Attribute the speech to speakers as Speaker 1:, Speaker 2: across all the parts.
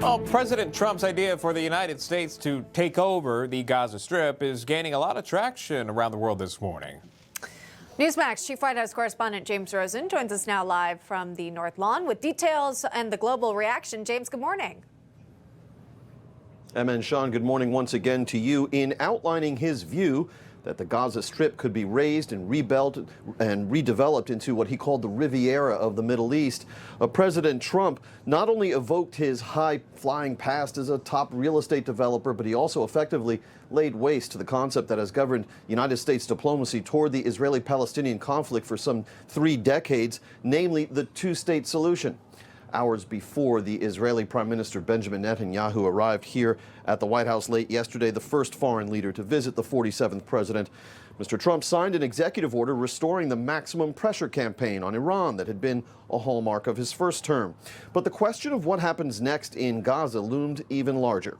Speaker 1: Well, President Trump's idea for the United States to take over the Gaza Strip is gaining a lot of traction around the world this morning.
Speaker 2: Newsmax Chief White House Correspondent James Rosen joins us now live from the North Lawn with details and the global reaction. James, good morning.
Speaker 3: Emma and Sean, good morning once again to you. In outlining his view that the Gaza Strip could be raised and rebuilt and redeveloped into what he called the Riviera of the Middle East, President Trump not only evoked his high-flying past as a top real estate developer, but he also effectively laid waste to the concept that has governed United States diplomacy toward the Israeli-Palestinian conflict for some 3 decades, namely the two-state solution. Hours before the Israeli Prime Minister Benjamin Netanyahu arrived here at the White House late yesterday, the first foreign leader to visit the 47th president, Mr. Trump signed an executive order restoring the maximum pressure campaign on Iran that had been a hallmark of his first term. But the question of what happens next in Gaza loomed even larger.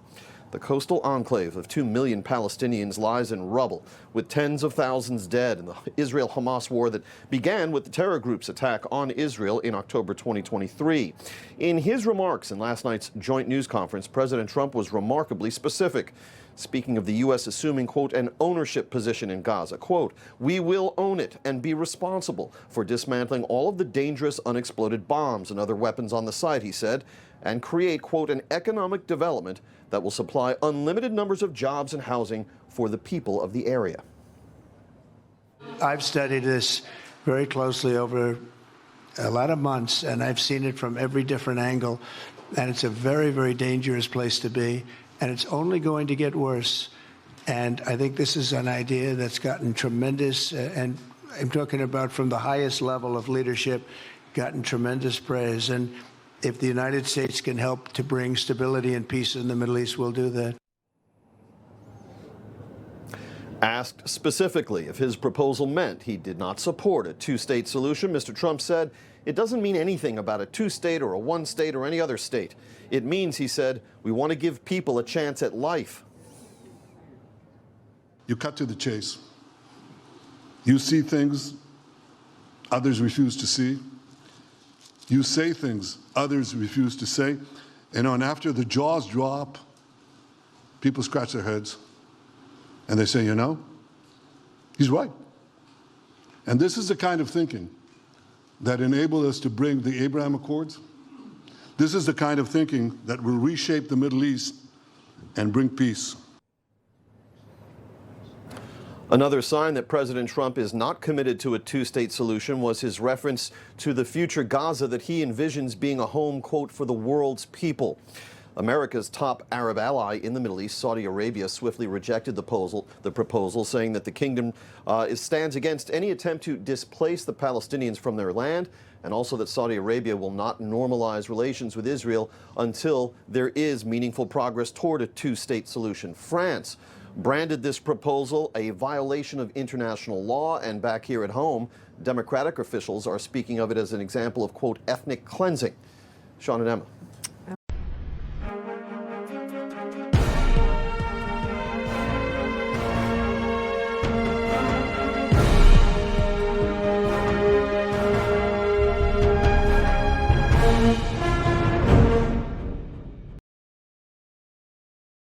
Speaker 3: The coastal enclave of 2 million Palestinians lies in rubble, with tens of thousands dead in the Israel-Hamas war that began with the terror group's attack on Israel in October 2023. In his remarks in last night's joint news conference, President Trump was remarkably specific. Speaking of the U.S. assuming, quote, an ownership position in Gaza, quote, we will own it and be responsible for dismantling all of the dangerous unexploded bombs and other weapons on the site, he said, and create, quote, an economic development that will supply unlimited numbers of jobs and housing for the people of the area.
Speaker 4: I've studied this very closely over a lot of months, and I've seen it from every different angle, and it's a very, very dangerous place to be, and it's only going to get worse. And I think this is an idea that's gotten tremendous, and I'm talking about from the highest level of leadership, gotten tremendous praise. And if the United States can help to bring stability and peace in the Middle East, we'll do that.
Speaker 3: Asked specifically if his proposal meant he did not support a two-state solution, Mr. Trump said, it doesn't mean anything about a two-state or a one-state or any other state. It means, he said, we want to give people a chance at life.
Speaker 5: You cut to the chase. You see things others refuse to see. You say things others refuse to say. And after the jaws drop, people scratch their heads and they say, you know, he's right. And this is the kind of thinking that enabled us to bring the Abraham Accords. This is the kind of thinking that will reshape the Middle East and bring peace.
Speaker 3: Another sign that President Trump is not committed to a two-state solution was his reference to the future Gaza that he envisions being a home, quote, for the world's people. America's top Arab ally in the Middle East, Saudi Arabia, swiftly rejected the proposal, saying that the kingdom stands against any attempt to displace the Palestinians from their land, and also that Saudi Arabia will not normalize relations with Israel until there is meaningful progress toward a two-state solution. France branded this proposal a violation of international law, and back here at home, Democratic officials are speaking of it as an example of, quote, ethnic cleansing. Sean and Emma.